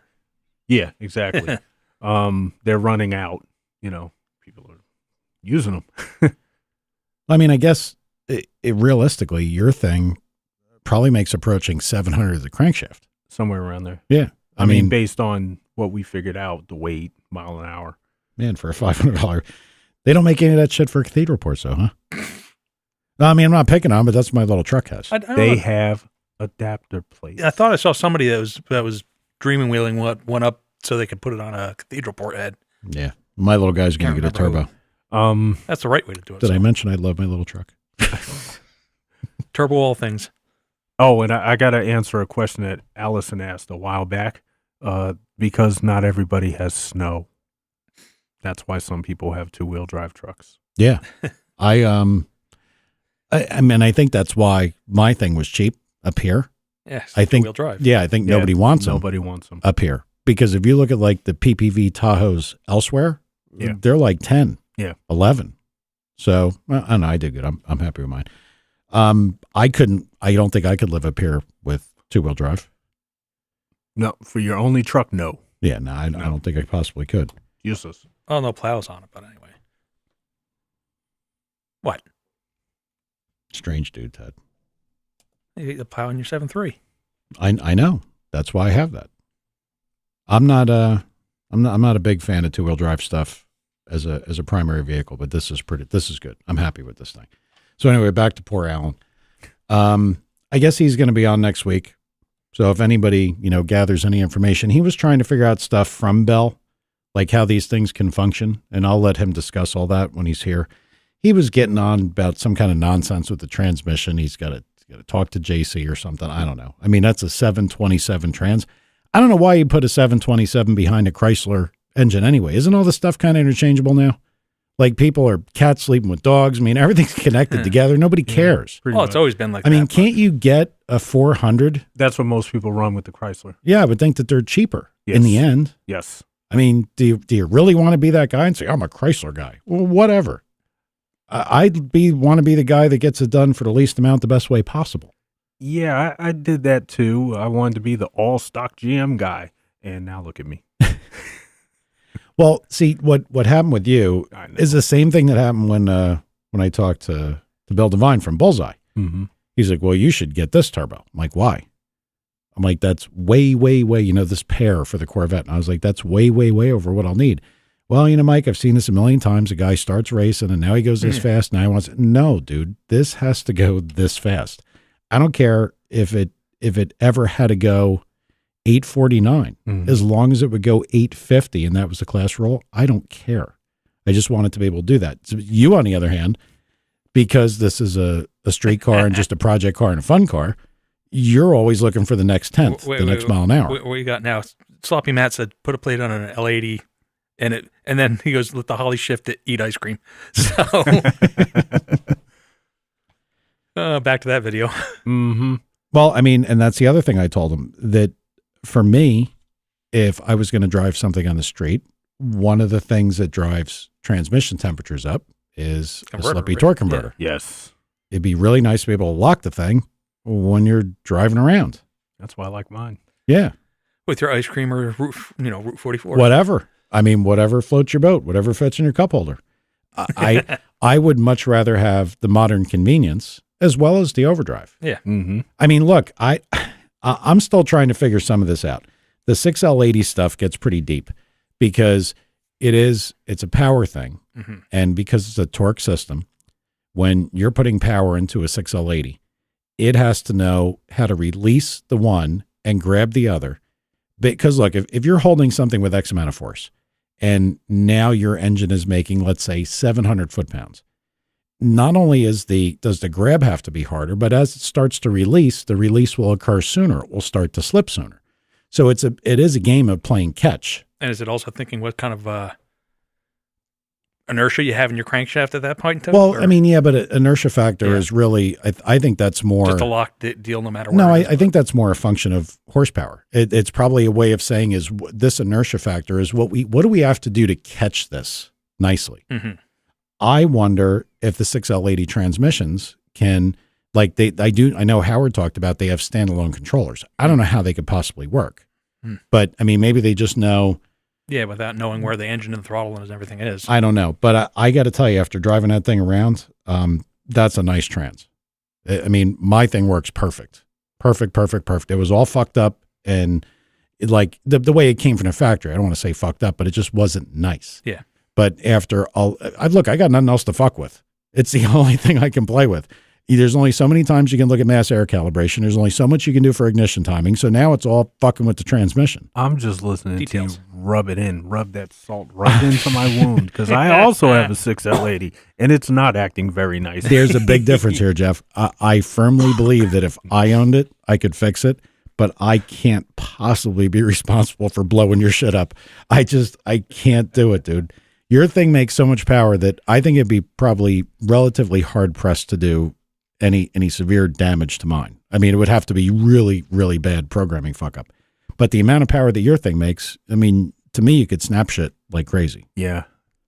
Yeah, exactly. They're running out. People are using them. I mean, I guess it realistically, your thing probably makes approaching 700 as a crankshaft. Somewhere around there. Yeah. I mean, based on what we figured out, the weight, mile an hour. Man, for a $500, they don't make any of that shit for cathedral ports, though, huh? No, I mean, I'm not picking on, but that's what my little truck has. I don't They know. have adapter plates. I thought I saw somebody that was dreaming wheeling one up so they could put it on a cathedral port head. Yeah, my little guy's gonna Can't get a remember turbo. That's the right way to do it. Did I so. mention I love my little truck? Turbo all things. Oh, and I got to answer a question that Allison asked a while back. Because not everybody has snow. That's why some people have 2-wheel drive trucks. Yeah, I mean, I think that's why my thing was cheap up here. Yes, I think wheel drive. Yeah, I think Yeah, nobody wants them Nobody wants them. up here because if you look at like the PPV Tahoes elsewhere, Yeah. they're like 10, Yeah. 11. So I don't know. I did good. I'm happy with mine. I don't think I could live up here with 2-wheel drive. No, for your only truck, no. Yeah, no, I don't think I possibly could. Useless. Oh, no plows on it, but anyway. What? Strange dude, Ted. You get the plow in your 7.3. I know. That's why I have that. I'm not a big fan of 2-wheel drive stuff as a primary vehicle, but this is good. I'm happy with this thing. So anyway, back to poor Alan. I guess he's going to be on next week. So if anybody, gathers any information, he was trying to figure out stuff from Bell, like how these things can function. And I'll let him discuss all that when he's here. He was getting on about some kind of nonsense with the transmission. He's got to talk to JC or something. I don't know. I mean, that's a 727 trans. I don't know why you put a 727 behind a Chrysler engine anyway. Isn't all this stuff kind of interchangeable now? Like people are cats sleeping with dogs. I mean, everything's connected together. Nobody cares. Pretty Well, much. it's always been like I that. mean, but- can't you get a 400? That's what most people run with the Chrysler. Yeah, I would think that they're cheaper in the Yes. end. Yes. I mean, do you really want to be that guy and say, I'm a Chrysler guy? Well, whatever. Want to be the guy that gets it done for the least amount, the best way possible. Yeah, I did that too. I wanted to be the all-stock GM guy. And now look at me. Well, see, what happened with you I know. is the same thing that happened when I talked to Bill Devine from Bullseye. Mm-hmm. He's like, well, you should get this turbo. I'm like, why? I'm like, that's way, this pair for the Corvette. And I was like, that's way over what I'll need. Well, Mike, I've seen this a million times. A guy starts racing and now he goes this fast. Now he wants no, dude, this has to go this fast. I don't care if it ever had to go 849, as long as it would go 850 and that was the class roll. I don't care. I just wanted to be able to do that. So you, on the other hand, because this is a street car and just a project car and a fun car, you're always looking for the next tenth, the next mile an hour. What you got now? Sloppy Matt said, put a plate on an L80, and then he goes, let the Holly shift it, eat ice cream. So back to that video. Mm-hmm. Well, I mean, and that's the other thing I told him, that for me, if I was going to drive something on the street, one of the things that drives transmission temperatures up is a slippy torque converter. Yeah. Yes. It'd be really nice to be able to lock the thing when you're driving around. That's why I like mine. Yeah. With your ice cream or Route 44. Whatever. I mean, whatever floats your boat, whatever fits in your cup holder. I would much rather have the modern convenience as well as the overdrive. Yeah. Mm-hmm. I mean, look, I'm still trying to figure some of this out. The 6L80 stuff gets pretty deep because it's a power thing. Mm-hmm. And because it's a torque system, when you're putting power into a 6L80, it has to know how to release the one and grab the other. Because look, if you're holding something with X amount of force and now your engine is making, let's say, 700 foot-pounds, not only does the grab have to be harder, but as it starts to release, the release will occur sooner. It will start to slip sooner. So it is a game of playing catch. And is it also thinking what kind of inertia you have in your crankshaft at that point in time? Well, I mean, yeah, but inertia factor is really, I think that's more. Just a locked deal no matter what. No, I think that's more a function of horsepower. It's probably a way of saying is this inertia factor is what do we have to do to catch this nicely? Mm-hmm. I wonder if the 6L80 transmissions can, like I know Howard talked about they have standalone controllers. I don't know how they could possibly work, but I mean, maybe they just know. Yeah, without knowing where the engine and the throttle and everything is. I don't know, but I got to tell you, after driving that thing around, that's a nice trans. I mean, my thing works perfect. Perfect. It was all fucked up, and like the way it came from the factory, I don't want to say fucked up, but it just wasn't nice. Yeah. But after I got nothing else to fuck with. It's the only thing I can play with. There's only so many times you can look at mass air calibration. There's only so much you can do for ignition timing. So now it's all fucking with the transmission. I'm just listening Details. to you rub that salt right into my wound, because I also have a 6L80 and it's not acting very nice. There's a big difference here, Jeff. I firmly believe that if I owned it, I could fix it, but I can't possibly be responsible for blowing your shit up. I can't do it, dude. Your thing makes so much power that I think it'd be probably relatively hard pressed to do any severe damage to mine. I mean, it would have to be really, really bad programming fuck up. But the amount of power that your thing makes, I mean, to me, you could snap shit like crazy. Yeah.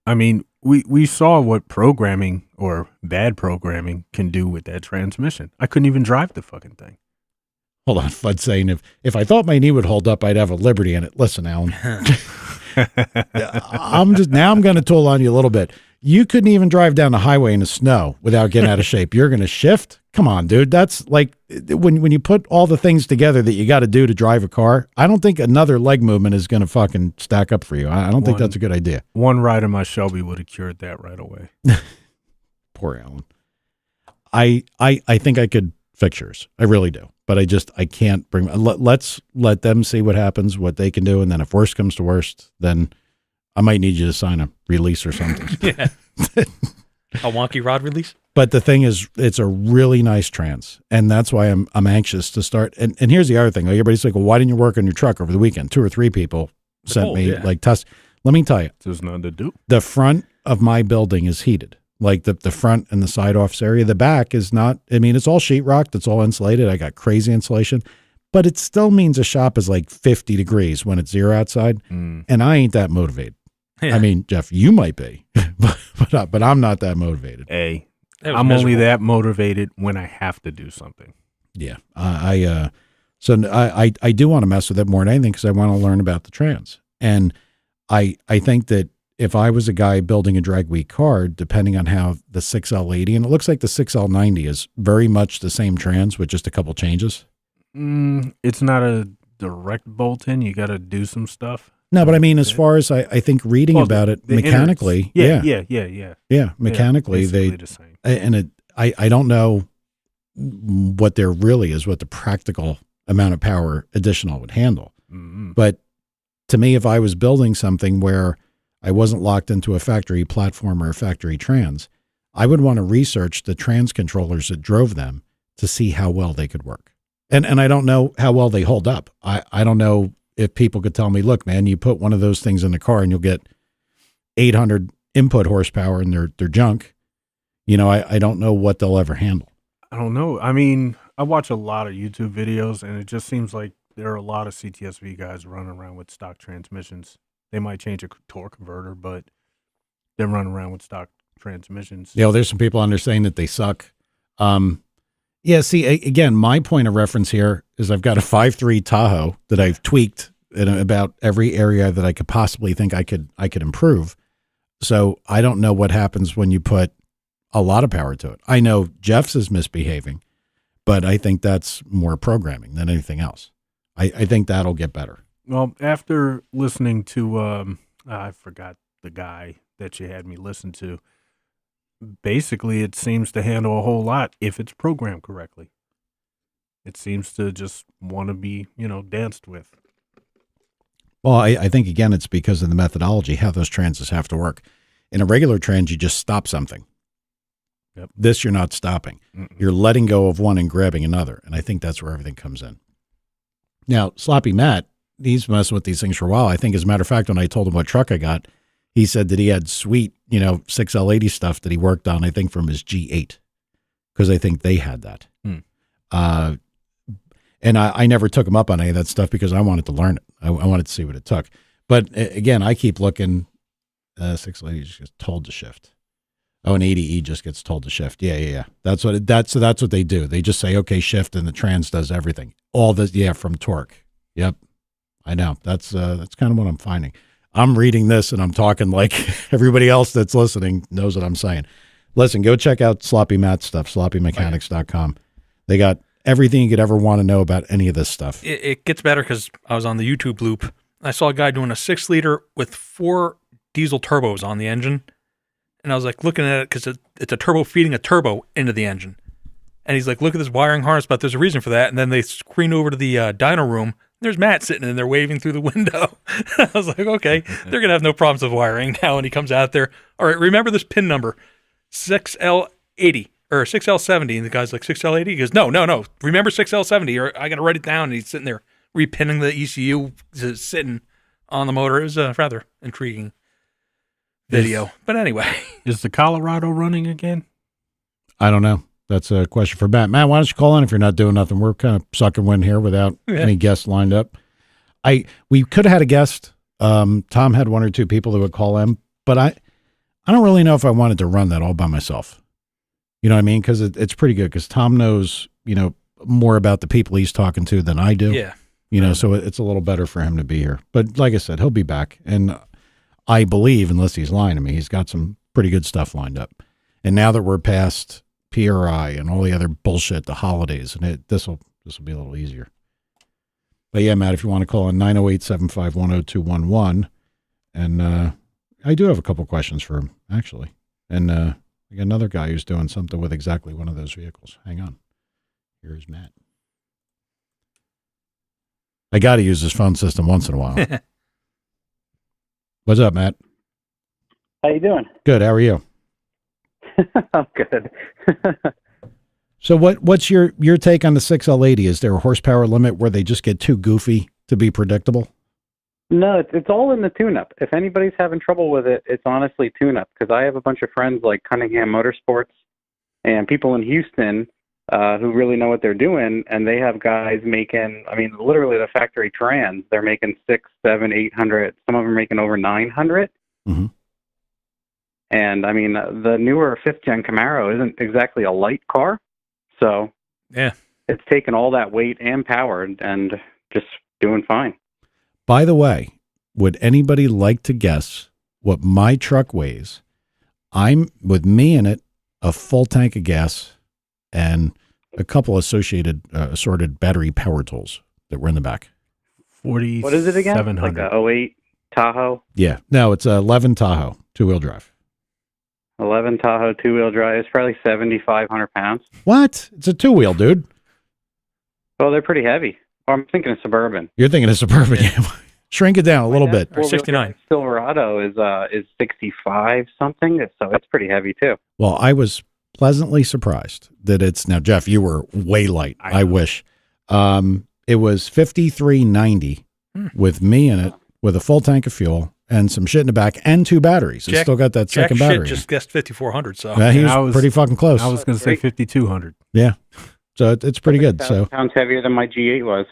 I mean, we saw what programming or bad programming can do with that transmission. I couldn't even drive the fucking thing. Hold on, Fud's saying if I thought my knee would hold up, I'd have a Liberty in it. Listen, Alan. I'm going to tool on you a little bit. You couldn't even drive down the highway in the snow without getting out of shape. You're going to shift? Come on, dude. That's like when you put all the things together that you got to do to drive a car, I don't think another leg movement is going to fucking stack up for you. I don't think that's a good idea. One ride in my Shelby would have cured that right away. Poor Alan. I think I could fix yours. I really do. But I can't bring, let's let them see what happens, what they can do. And then if worst comes to worst, then I might need you to sign a release or something. Yeah. A wonky rod release. But the thing is, it's a really nice trans. And that's why I'm anxious to start. And here's the other thing. Like, everybody's like, well, why didn't you work on your truck over the weekend? 2 or 3 people sent me like test. Let me tell you. There's nothing to do. The front of my building is heated. Like the front and the side office area. The back is not, I mean, it's all sheetrocked. It's all insulated. I got crazy insulation. But it still means a shop is like 50 degrees when it's 0 outside. And I ain't that motivated. Yeah. I mean, Jeff, you might be, but I'm not that motivated. I'm only that motivated when I have to do something. Yeah. So I do want to mess with it more than anything because I want to learn about the trans. And I think that if I was a guy building a drag week car, depending on how the 6L80, and it looks like the 6L90 is very much the same trans with just a couple changes. It's not a direct bolt-in. You got to do some stuff. No, but I mean, as far as I think reading about it mechanically, yeah, mechanically they the same. And I don't know what there really is, what the practical amount of power additional would handle. Mm-hmm. But to me, if I was building something where I wasn't locked into a factory platform or a factory trans, I would want to research the trans controllers that drove them to see how well they could work. And I don't know how well they hold up. I don't know if people could tell me, look, man, you put one of those things in the car and you'll get 800 input horsepower and they're junk. I don't know what they'll ever handle. I don't know. I mean, I watch a lot of YouTube videos, and it just seems like there are a lot of CTSV guys running around with stock transmissions. They might change a torque converter, but they're running around with stock transmissions. There's some people under saying that they suck. See, again, my point of reference here is I've got a 5.3 Tahoe that I've tweaked in about every area that I could possibly think I could improve. So I don't know what happens when you put a lot of power to it. I know Jeff's is misbehaving, but I think that's more programming than anything else. I think that'll get better. Well, after listening to, I forgot the guy that you had me listen to, basically it seems to handle a whole lot if it's programmed correctly. It seems to just want to be, danced with. Well, I think, again, it's because of the methodology, how those transes have to work. In a regular trans, you just stop something. Yep. This, you're not stopping. Mm-mm. You're letting go of one and grabbing another. And I think that's where everything comes in. Now, Sloppy Matt, he's messing with these things for a while. I think, as a matter of fact, when I told him what truck I got, he said that he had sweet, 6L80 stuff that he worked on, I think, from his G8, because I think they had that. And I never took him up on any of that stuff because I wanted to learn it. I wanted to see what it took. But again, I keep looking. 6L80 just gets told to shift. Oh, an 80E just gets told to shift. Yeah. That's what they do. They just say, okay, shift, and the trans does everything. All this, from torque. Yep, I know. That's kind of what I'm finding. I'm reading this and I'm talking like everybody else that's listening knows what I'm saying. Listen, go check out Sloppy Matt's stuff, sloppymechanics.com. They got everything you could ever want to know about any of this stuff. It gets better because I was on the YouTube loop. I saw a guy doing a 6-liter with 4 diesel turbos on the engine. And I was like looking at it because it's a turbo feeding a turbo into the engine. And he's like, look at this wiring harness, but there's a reason for that. And then they screen over to the dyno room. There's Matt sitting in there waving through the window. I was like, okay, they're going to have no problems with wiring now. And he comes out there. All right, remember this pin number, 6L80 or 6L70. And the guy's like, 6L80? He goes, no. Remember 6L70 or I got to write it down. And he's sitting there repinning the ECU, sitting on the motor. It was a rather intriguing video. But anyway. Is the Colorado running again? I don't know. That's a question for Matt. Matt, why don't you call in if you're not doing nothing? We're kind of sucking wind here without any guests lined up. We could have had a guest. Tom had 1 or 2 people that would call in, but I don't really know if I wanted to run that all by myself. You know what I mean? Because it's pretty good because Tom knows, more about the people he's talking to than I do. Yeah. So it's a little better for him to be here. But like I said, he'll be back. And I believe, unless he's lying to me, he's got some pretty good stuff lined up. And now that we're past PRI and all the other bullshit, the holidays, and this will be a little easier. But yeah, Matt, if you want to call in 908-751-0211, and I do have a couple questions for him actually, and I got another guy who's doing something with exactly one of those vehicles. Hang on, here's Matt. I got to use his phone system once in a while. What's up, Matt? How you doing? Good. How are you? I'm good. So what's your take on the 6L80? Is there a horsepower limit where they just get too goofy to be predictable? No, it's all in the tune-up. If anybody's having trouble with it, it's honestly tune-up. Because I have a bunch of friends like Cunningham Motorsports and people in Houston who really know what they're doing, and they have guys making, literally the factory trans, they're making 600, 700, 800. Some of them are making over 900. Mm-hmm. And the newer 5th-gen Camaro isn't exactly a light car, so yeah, it's taking all that weight and power and just doing fine. By the way, would anybody like to guess what my truck weighs? I'm, with me in it, a full tank of gas and a couple associated assorted battery power tools that were in the back. 4700. What is it again? Like a 08 Tahoe? Yeah. No, it's a 11 Tahoe, 2-wheel drive. 11 Tahoe 2-wheel drive. It's probably 7,500 pounds. What? It's a 2-wheel, dude. Well, they're pretty heavy. Oh, I'm thinking of Suburban. You're thinking of Suburban. Shrink it down a little bit. Or 69. Silverado is 65 something, so it's pretty heavy too. Well, I was pleasantly surprised that it's now, Jeff, you were way light. I wish. It was 5390 with me in it with a full tank of fuel and some shit in the back and 2 batteries. It's still got that second battery. Jack just guessed 5400. So yeah, he was pretty fucking close. I was going to say 5200. Yeah. So it's pretty good. So pounds heavier than my G8 was.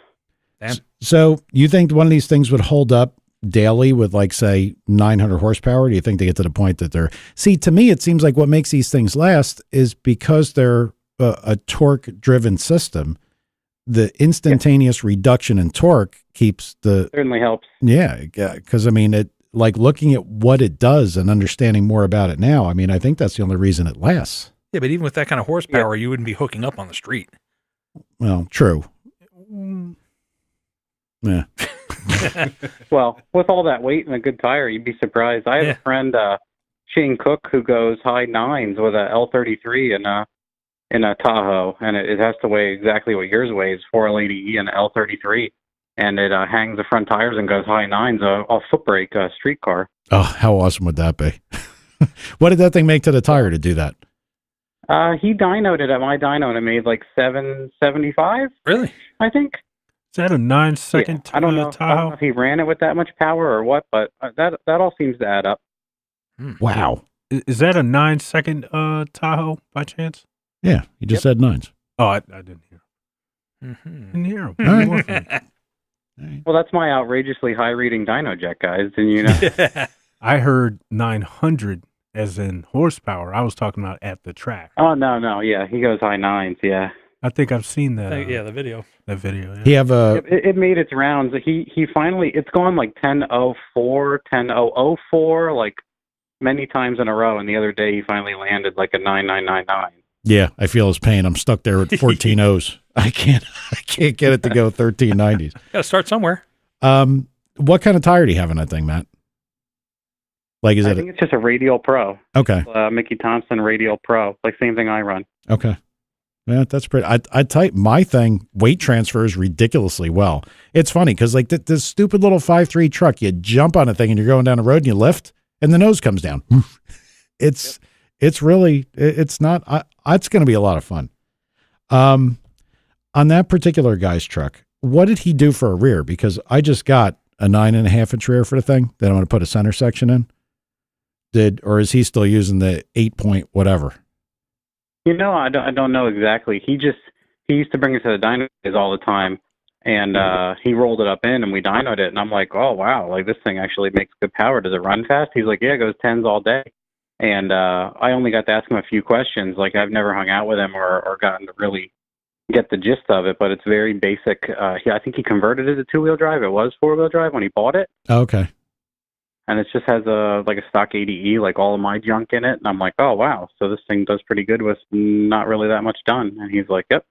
Damn. So you think one of these things would hold up daily with, like, say, 900 horsepower? Do you think they get to the point that they're... See, to me, it seems like what makes these things last is because they're a torque-driven system, the instantaneous reduction in torque keeps the... Certainly helps. Yeah, because, I mean, it, like, looking at what it does and understanding more about it now, I mean, I think that's the only reason it lasts. Yeah, but even with that kind of horsepower, you wouldn't be hooking up on the street. Well, true. Yeah. Well, with all that weight and a good tire, you'd be surprised. I have a friend, Shane Cook, who goes high 9s with a L33 in a Tahoe, and it has to weigh exactly what yours weighs, 480E and L33, and it hangs the front tires and goes high 9s, a foot brake street car. Oh, how awesome would that be? What did that thing make to the tire to do that? He dynoed it at my dyno, and it made like 775. Really? I think. Is that a 9-second I don't know. Tahoe? I don't know if he ran it with that much power or what, but that all seems to add up. Wow. Is that a 9-second Tahoe by chance? Yeah, you just said 9s. Oh, I didn't hear. Mm-hmm. Didn't hear. All right. Well, that's my outrageously high reading dyno jet, guys. And you know, I heard 900 as in horsepower. I was talking about at the track. oh no, yeah, he goes high 9s, yeah. I think I've seen that. Yeah, the video. That video. Yeah. He have a It made its rounds. He finally, it's gone like 10:04, 10:004, like many times in a row. And the other day he finally landed like a 9999. yeah. I feel his pain. I'm stuck there at 14 O's. I can't get it to go 1390s. Got to start somewhere. What kind of tire do you have in that thing, Matt? Like, is I it think it's just a Radial Pro, okay? Mickey Thompson Radial Pro, like same thing I run. Okay. Yeah, that's pretty. I type my thing. Weight transfers ridiculously well. It's funny because like this stupid little 5.3 truck, you jump on a thing and you're going down the road and you lift, and the nose comes down. It's really it's not. It's going to be a lot of fun. On that particular guy's truck, what did he do for a rear? Because I just got a 9.5-inch rear for the thing that I'm going to put a center section in. Or is he still using the 8-point whatever? You know, I don't know exactly. He used to bring it to the dyno days all the time, and he rolled it up in, and we dynoed it, and I'm like, oh wow, like this thing actually makes good power. Does it run fast? He's like, yeah, it goes 10s all day. And I only got to ask him a few questions. Like I've never hung out with him or gotten to really get the gist of it, but it's very basic. I think he converted it to 2-wheel drive. It was 4-wheel drive when he bought it. Okay. And it just has a stock 80E, like all of my junk in it. And I'm like, oh, wow. So this thing does pretty good with not really that much done. And he's like, yep.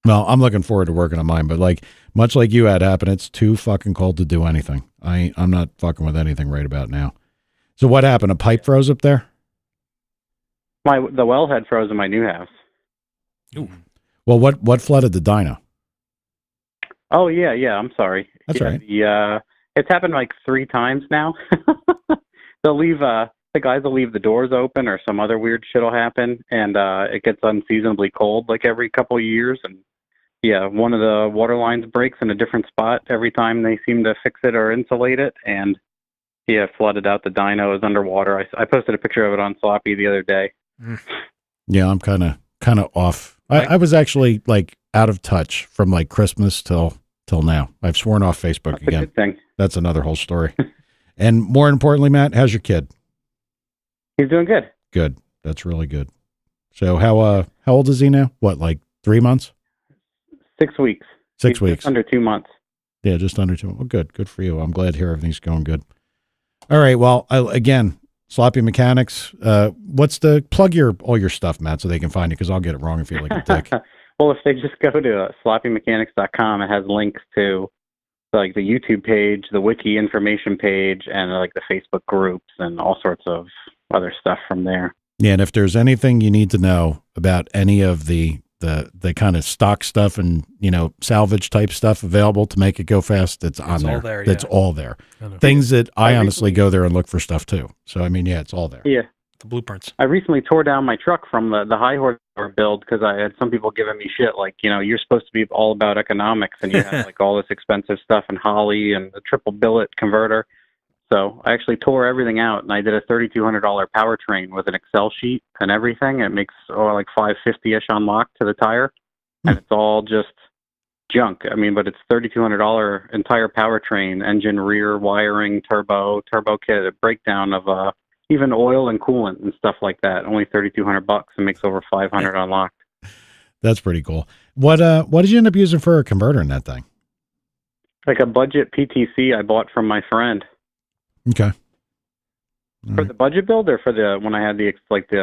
Well, I'm looking forward to working on mine, but like much like you had happen, it's too fucking cold to do anything. I'm not fucking with anything right about now. So what happened? A pipe froze up there? The wellhead froze in my new house. Ooh. Well, what flooded the dyno? Oh, yeah. I'm sorry. That's right. It's happened like 3 times now. They'll leave, the guys will leave the doors open or some other weird shit will happen. And it gets unseasonably cold like every couple of years. And yeah, one of the water lines breaks in a different spot every time they seem to fix it or insulate it. And yeah, flooded out the dyno, is underwater. I posted a picture of it on Sloppy the other day. Yeah, I'm kind of off. I was actually like out of touch from like Christmas till now. I've sworn off Facebook That's again. a good thing. That's another whole story. And more importantly, Matt, how's your kid? He's doing good. Good. That's really good. So how old is he now? What, like 3 months? 6 weeks. 6 He's weeks. just under 2 months. Yeah, just under 2. Well, good. Good for you. I'm glad to hear everything's going good. All right. Well, again, Sloppy Mechanics. What's the plug all your stuff, Matt, so they can find you, because I'll get it wrong if you're like a dick. Well, if they just go to sloppymechanics.com, it has links to like the YouTube page, the wiki information page, and like the Facebook groups and all sorts of other stuff from there. Yeah, and if there's anything you need to know about any of the the kind of stock stuff and, salvage type stuff available to make it go fast. It's on there. all there, It's yeah. all there. I know. Things that I honestly recently- go there and look for stuff too. So, I mean, yeah, it's all there. Yeah. The blueprints. I recently tore down my truck from the high horsepower build because I had some people giving me shit like, you're supposed to be all about economics and you have like all this expensive stuff and Holly and the triple billet converter. So I actually tore everything out and I did a $3,200 powertrain with an Excel sheet and everything. It makes like $550-ish on lock to the tire, and it's all just junk. I mean, but it's $3,200 entire powertrain, engine, rear, wiring, turbo kit, a breakdown of even oil and coolant and stuff like that. Only $3,200 and makes over $500 unlocked. That's pretty cool. What did you end up using for a converter in that thing? Like a budget PTC I bought from my friend. Okay. For the budget build or for the when I had the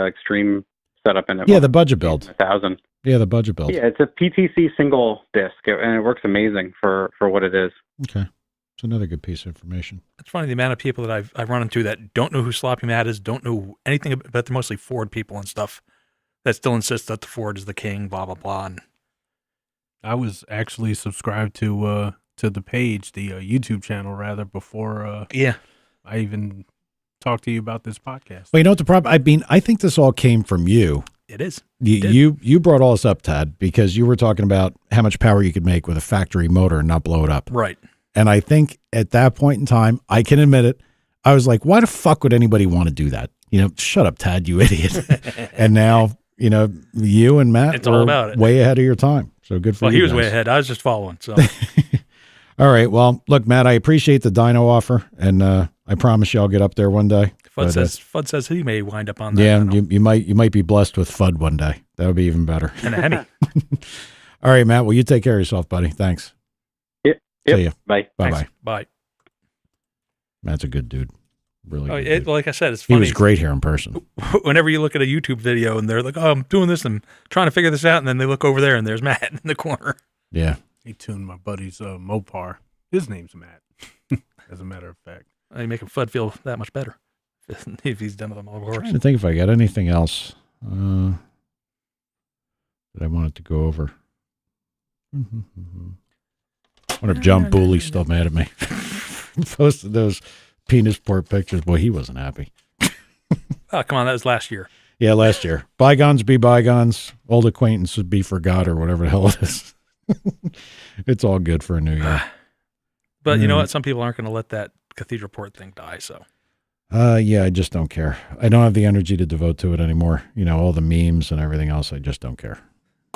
extreme setup in it? Yeah, the budget build. 1,000. Yeah, the budget build. Yeah, it's a PTC single disc, and it works amazing for what it is. Okay. It's another good piece of information. It's funny the amount of people that I've run into that don't know who Sloppy Matt is, don't know anything about. They're mostly Ford people and stuff that still insist that the Ford is the king, blah blah blah. And I was actually subscribed to the page, the YouTube channel rather, before yeah, I even talked to you about this podcast. Well, you know what the problem? I mean, I think this all came from you. it is. You brought all this up, Tad, because you were talking about how much power you could make with a factory motor and not blow it up. Right. And I think at that point in time, I can admit it, I was like, why the fuck would anybody want to do that? Shut up, Tad, you idiot. And now, you and Matt It's all were about it. way ahead of your time. So good for Well, you he was guys. way ahead. I was just following. So All right. Well, look, Matt, I appreciate the dyno offer, and I promise you I'll get up there one day. Fudd says he may wind up on that. Yeah, I don't know. you might be blessed with FUD one day. That would be even better. And a Hemi. All right, Matt. Well, you take care of yourself, buddy. Thanks. Yep. See ya. Bye. Bye Thanks. bye. Bye. Matt's a good dude. Really. Oh, Good dude. like I said, it's He funny. was great here in person. Whenever you look at a YouTube video and they're like, "Oh, I'm doing this and trying to figure this out," and then they look over there and there's Matt in the corner. Yeah. He tuned my buddy's Mopar. His name's Matt, as a matter of fact. You make him Fudd feel that much better if he's done with them all I'm horse. trying to think if I got anything else that I wanted to go over. I wonder if John Booley's still mad at me. Posted those penis port pictures. Boy, he wasn't happy. Oh, come on, that was last year. Yeah, last year. Bygones be bygones. Old acquaintances be forgot, or whatever the hell it is. It's all good for a new year. But you know what? Some people aren't going to let that cathedral port thing die. So Yeah, I just don't care. I don't have the energy to devote to it anymore. All the memes and everything else, I just don't care.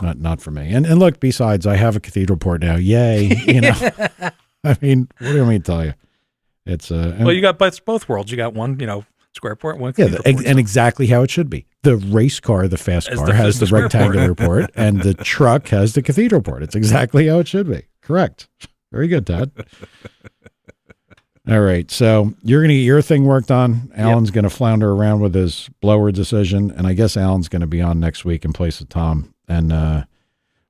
Not for me. And look, besides, I have a cathedral port now. Yay. I mean, what do you want me to tell you? It's well, you got both worlds. You got one, square port, one yeah, cathedral port. and exactly how it should be. The race car, the fast As car, the- has as the the square rectangular port, and the truck has the cathedral port. It's exactly how it should be. Correct. Very good, Todd. All right, so you're going to get your thing worked on. Alan's going to flounder around with his blower decision, and I guess Alan's going to be on next week in place of Tom. And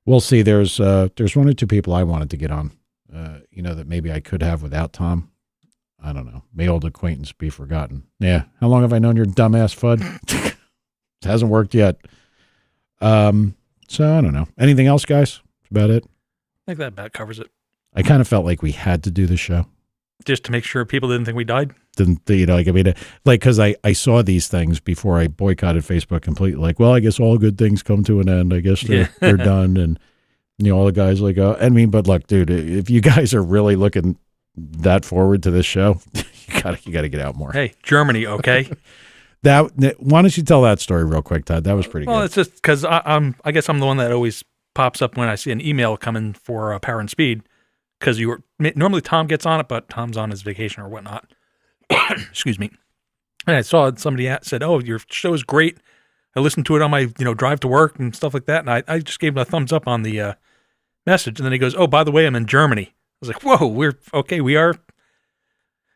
we'll see. There's one or two people I wanted to get on, that maybe I could have without Tom. I don't know. May old acquaintance be forgotten. Yeah. How long have I known your dumbass Fudd? It hasn't worked yet. So I don't know. Anything else, guys? That's about it. I think that about covers it. I kind of felt like we had to do the show. Just to make sure people didn't think we died. Because I saw these things before I boycotted Facebook completely. Like, well, I guess all good things come to an end. I guess they're done. And, all the guys but look, dude, if you guys are really looking that forward to this show, you gotta get out more. Hey, Germany, okay? Why don't you tell that story real quick, Todd? That was pretty Well, good. it's just because I guess I'm the one that always pops up when I see an email coming for Power and Speed. Because normally Tom gets on it, but Tom's on his vacation or whatnot. Excuse me. And I saw somebody said, "Oh, your show is great. I listened to it on my drive to work and stuff like that." And I just gave him a thumbs up on the message, and then he goes, "Oh, by the way, I'm in Germany." I was like, "Whoa, we're okay. We are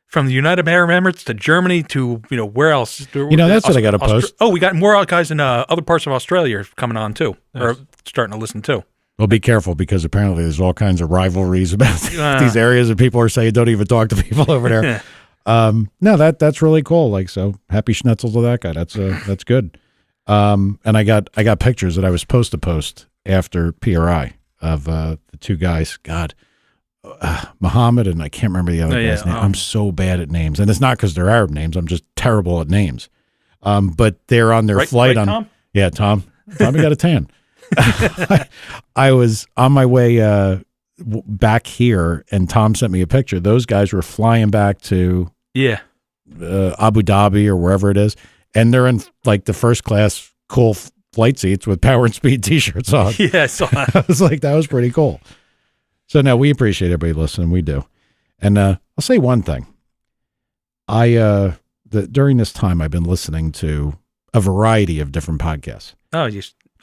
from the United Arab Emirates to Germany to where else?" That's what I got to post. Oh, we got more guys in other parts of Australia coming on too, or starting to listen too. Well, be careful because apparently there's all kinds of rivalries about these areas, and people are saying don't even talk to people over there. No, that's really cool. So happy schnitzel to that guy. That's good. And I got pictures that I was supposed to post, after PRI of the two guys. God, Muhammad and I can't remember the other guy's name. I'm so bad at names, and it's not because they're Arab names. I'm just terrible at names. But they're on their flight on. Tom? Yeah, Tommy got a tan. I was on my way back here, and Tom sent me a picture. Those guys were flying back to Abu Dhabi or wherever it is, and they're in like the first class cool flight seats with Power and Speed T-shirts on. Yeah, I saw that. I was like, that was pretty cool. So no, we appreciate everybody listening. We do. And I'll say one thing. During this time, I've been listening to a variety of different podcasts. Oh,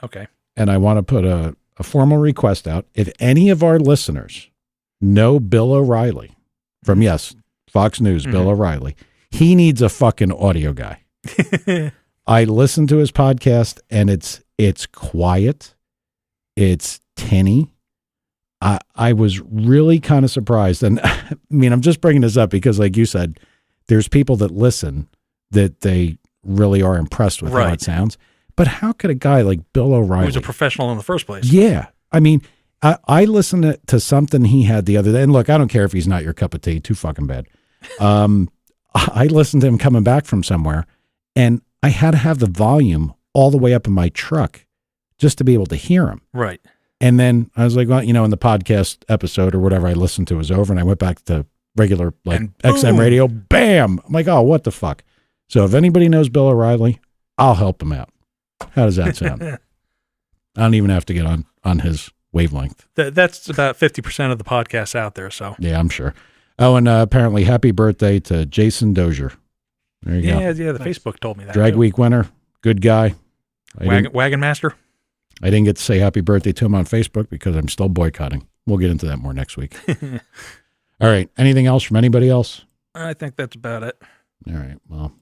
okay. And I want to put a formal request out. If any of our listeners know Bill O'Reilly from, Fox News, Bill O'Reilly, he needs a fucking audio guy. I listened to his podcast, and it's quiet. It's tinny. I was really kind of surprised. And I mean, I'm just bringing this up because, like you said, there's people that listen that they really are impressed with how it sounds. But how could a guy like Bill O'Reilly, who's a professional in the first place? Yeah. I mean, I listened to something he had the other day. And look, I don't care if he's not your cup of tea. Too fucking bad. I listened to him coming back from somewhere, and I had to have the volume all the way up in my truck just to be able to hear him. Right. And then I was like, well, in the podcast episode or whatever I listened to was over, and I went back to regular XM radio. Bam! I'm like, oh, what the fuck? So if anybody knows Bill O'Reilly, I'll help him out. How does that sound? I don't even have to get on his wavelength. That's about 50% of the podcasts out there. So yeah, I'm sure. Oh, and apparently, happy birthday to Jason Dozier. There you go. Yeah. The Facebook told me that. Drag Week winner, good guy. Wagon Master. I didn't get to say happy birthday to him on Facebook because I'm still boycotting. We'll get into that more next week. All right. Anything else from anybody else? I think that's about it. All right. Well,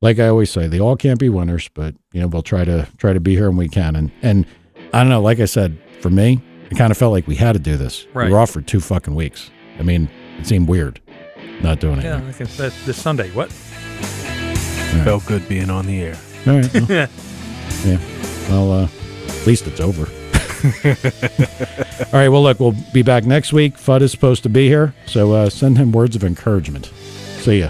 like I always say, they all can't be winners, but we'll try to be here when we can. And I don't know. Like I said, for me, it kind of felt like we had to do this. Right. We were off for 2 fucking weeks. I mean, it seemed weird not doing it. Yeah, I think that's this Sunday. What? Right. Felt good being on the air. All right. Well, yeah. Well, at least it's over. All right. Well, look, we'll be back next week. Fudd is supposed to be here, so send him words of encouragement. See ya.